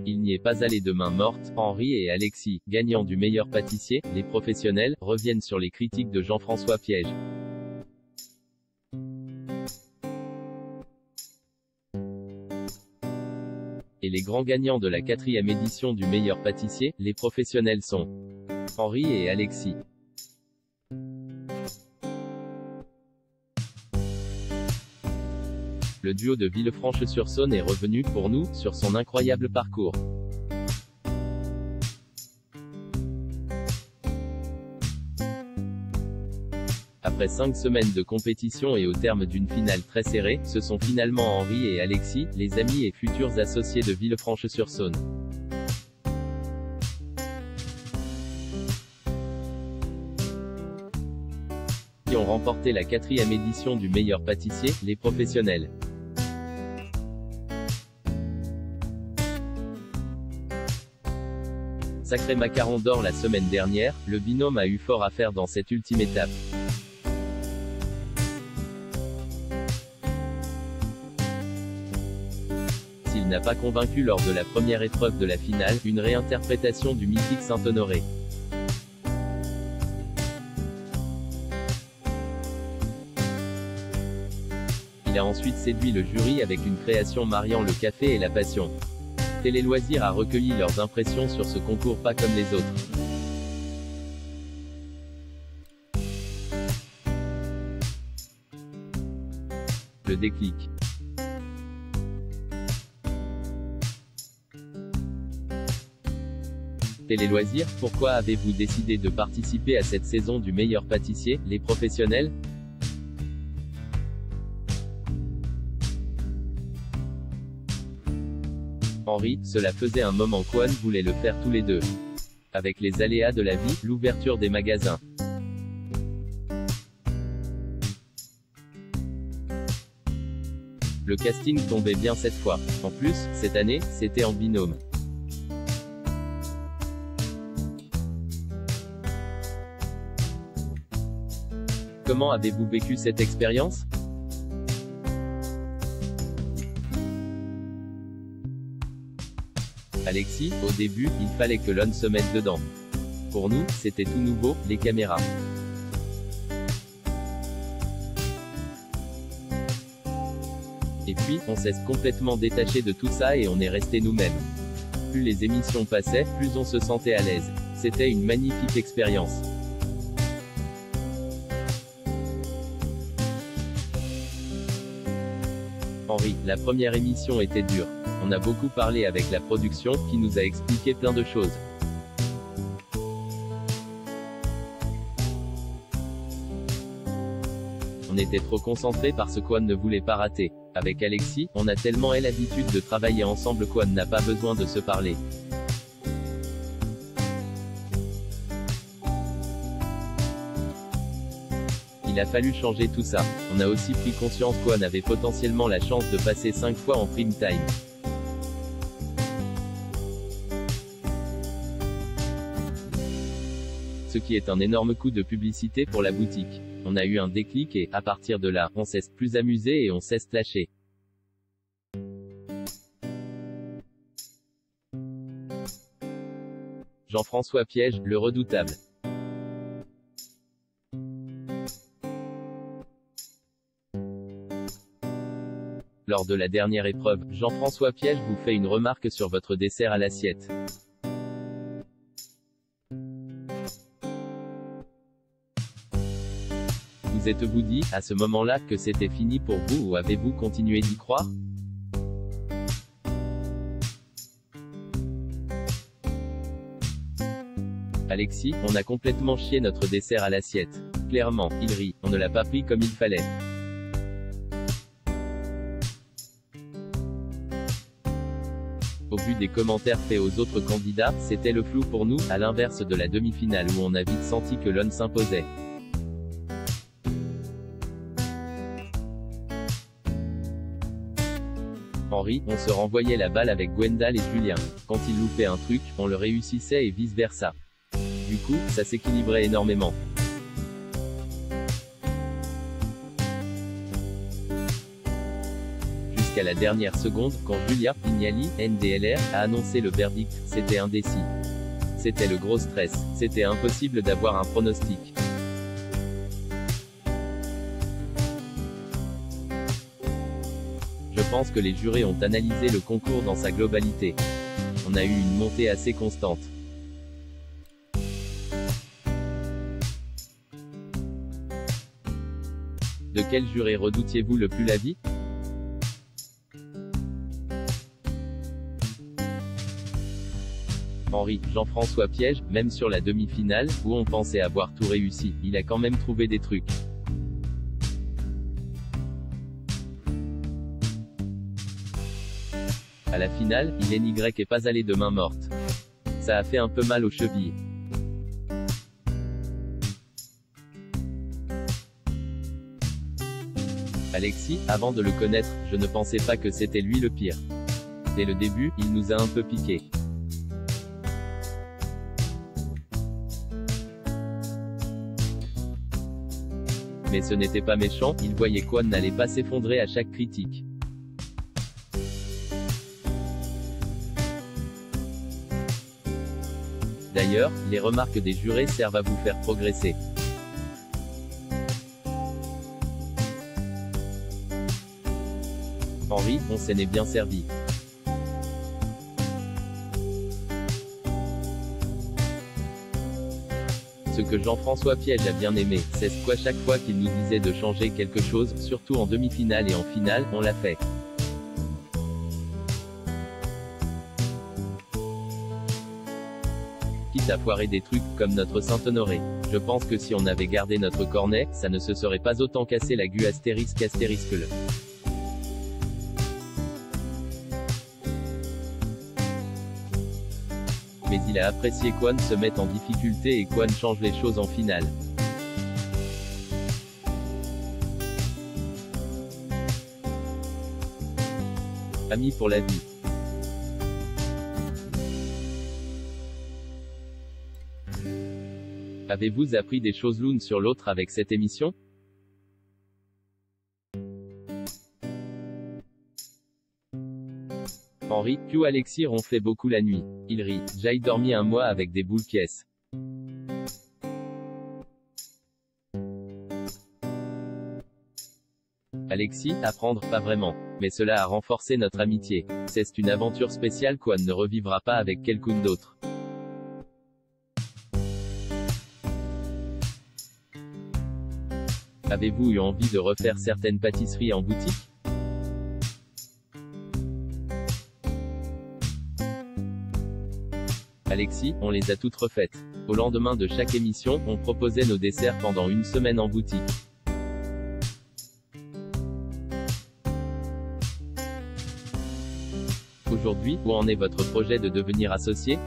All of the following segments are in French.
Il n'y est pas allé de main morte. Henri et Alexis, gagnants du meilleur pâtissier, les professionnels, reviennent sur les critiques de Jean-François Piège. Et les grands gagnants de la 4e édition du meilleur pâtissier, les professionnels sont Henri et Alexis. Le duo de Villefranche-sur-Saône est revenu, pour nous, sur son incroyable parcours. Après 5 semaines de compétition et au terme d'une finale très serrée, ce sont finalement Henri et Alexis, les amis et futurs associés de Villefranche-sur-Saône, qui ont remporté la 4e édition du meilleur pâtissier, les professionnels. Sacré macaron d'or la semaine dernière, le binôme a eu fort à faire dans cette ultime étape. S'il n'a pas convaincu lors de la première épreuve de la finale, une réinterprétation du mythique Saint-Honoré. Il a ensuite séduit le jury avec une création mariant le café et la passion. Télé Loisirs a recueilli leurs impressions sur ce concours pas comme les autres. Le déclic. Télé Loisirs, pourquoi avez-vous décidé de participer à cette saison du meilleur pâtissier, les professionnels? Henri, cela faisait un moment qu'On voulait le faire tous les deux. Avec les aléas de la vie, l'ouverture des magasins. Le casting tombait bien cette fois. En plus, cette année, c'était en binôme. Comment avez-vous vécu cette expérience? Alexis, au début, il fallait que l'on se mette dedans. Pour nous, c'était tout nouveau, les caméras. Et puis, on s'est complètement détaché de tout ça et on est resté nous-mêmes. Plus les émissions passaient, plus on se sentait à l'aise. C'était une magnifique expérience. Henri, la première émission était dure. On a beaucoup parlé avec la production, qui nous a expliqué plein de choses. On était trop concentrés par ce qu'On ne voulait pas rater. Avec Alexis, on a tellement l'habitude de travailler ensemble qu'On n'a pas besoin de se parler. Il a fallu changer tout ça. On a aussi pris conscience qu'On avait potentiellement la chance de passer 5 fois en prime time. Ce qui est un énorme coup de publicité pour la boutique. On a eu un déclic et, à partir de là, on s'est plus amusé et on s'est lâché. Jean-François Piège, le redoutable. Lors de la dernière épreuve, Jean-François Piège vous fait une remarque sur votre dessert à l'assiette. Vous êtes-vous dit, à ce moment-là, que c'était fini pour vous ou avez-vous continué d'y croire? Alexis, on a complètement chié notre dessert à l'assiette. Clairement, il rit, on ne l'a pas pris comme il fallait. Au vu des commentaires faits aux autres candidats, c'était le flou pour nous, à l'inverse de la demi-finale où on a vite senti que l'on s'imposait. Henri, on se renvoyait la balle avec Gwendal et Julien. Quand il loupait un truc, on le réussissait et vice-versa. Du coup, ça s'équilibrait énormément. Jusqu'à la dernière seconde, quand Julia Vignali, NDLR, a annoncé le verdict, c'était indécis. C'était le gros stress, c'était impossible d'avoir un pronostic. Je pense que les jurés ont analysé le concours dans sa globalité. On a eu une montée assez constante. De quel juré redoutiez-vous le plus l'avis? Henri, Jean-François piège, même sur la demi-finale, où on pensait avoir tout réussi, il a quand même trouvé des trucs. À la finale, il est pas allé de main morte. Ça a fait un peu mal aux chevilles. Alexis, avant de le connaître, je ne pensais pas que c'était lui le pire. Dès le début, il nous a un peu piqué. Mais ce n'était pas méchant, il voyait qu'On n'allait pas s'effondrer à chaque critique. D'ailleurs, les remarques des jurés servent à vous faire progresser. Henri, on s'en est bien servi. Ce que Jean-François Piège a bien aimé, c'est qu'à chaque fois qu'il nous disait de changer quelque chose, surtout en demi-finale et en finale, on l'a fait. Quitte à foirer des trucs, comme notre Saint-Honoré. Je pense que si on avait gardé notre cornet, ça ne se serait pas autant cassé la gue astérisque. Mais il a apprécié qu'On se mette en difficulté et qu'On change les choses en finale. Amis pour la vie. Avez-vous appris des choses l'une sur l'autre avec cette émission? Henri, Q Alexis ronflait beaucoup la nuit. Il rit. J'ai dormi un mois avec des boules caisses. Alexis, apprendre, pas vraiment. Mais cela a renforcé notre amitié. C'est une aventure spéciale qu'On ne revivra pas avec quelqu'un d'autre. Avez-vous eu envie de refaire certaines pâtisseries en boutique? Alexis, on les a toutes refaites. Au lendemain de chaque émission, on proposait nos desserts pendant une semaine en boutique. Aujourd'hui, où en est votre projet de devenir associé?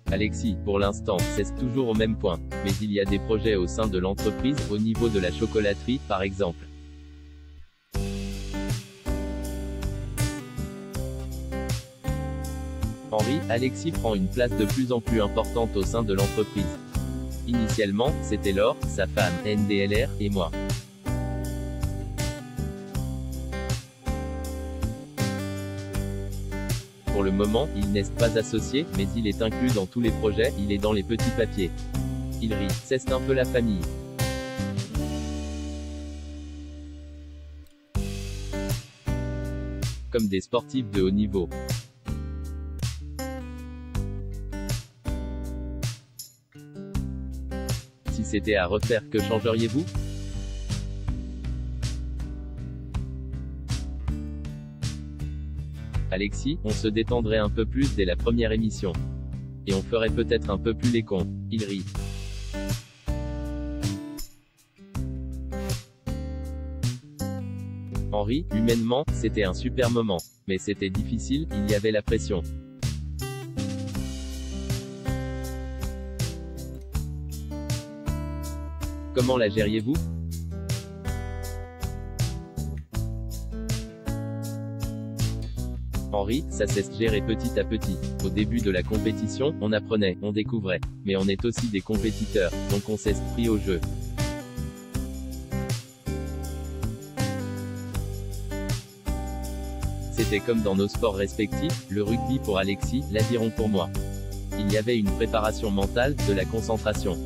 Alexis, pour l'instant, c'est toujours au même point. Mais il y a des projets au sein de l'entreprise, au niveau de la chocolaterie, par exemple. Henri, Alexis prend une place de plus en plus importante au sein de l'entreprise. Initialement, c'était Laure, sa femme, NDLR, et moi. Pour le moment, il n'est pas associé, mais il est inclus dans tous les projets, il est dans les petits papiers. Il rit, c'est un peu la famille. Comme des sportifs de haut niveau. Si c'était à refaire, que changeriez-vous? Alexis, on se détendrait un peu plus dès la première émission. Et on ferait peut-être un peu plus les cons. Il rit. Henri, humainement, c'était un super moment. Mais c'était difficile, il y avait la pression. Comment la gériez-vous? Henri, ça s'est géré petit à petit. Au début de la compétition, on apprenait, on découvrait. Mais on est aussi des compétiteurs, donc on s'est pris au jeu. C'était comme dans nos sports respectifs, le rugby pour Alexis, l'aviron pour moi. Il y avait une préparation mentale, de la concentration.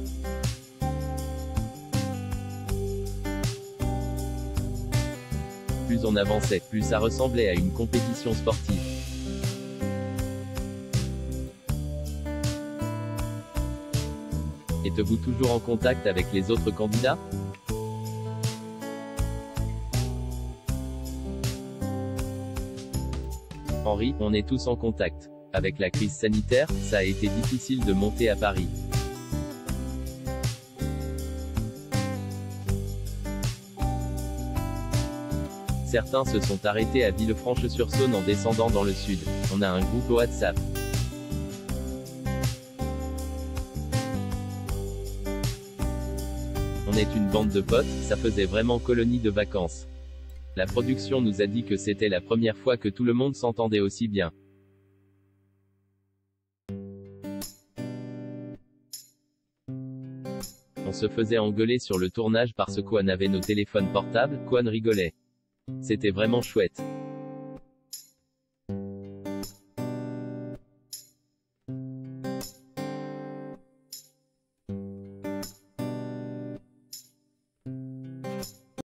Plus on avançait, plus ça ressemblait à une compétition sportive. Êtes-vous toujours en contact avec les autres candidats? Henri, on est tous en contact. Avec la crise sanitaire, ça a été difficile de monter à Paris. Certains se sont arrêtés à Villefranche-sur-Saône en descendant dans le sud. On a un groupe WhatsApp. On est une bande de potes, ça faisait vraiment colonie de vacances. La production nous a dit que c'était la première fois que tout le monde s'entendait aussi bien. On se faisait engueuler sur le tournage parce qu'Juan avait nos téléphones portables, Juan rigolait. C'était vraiment chouette.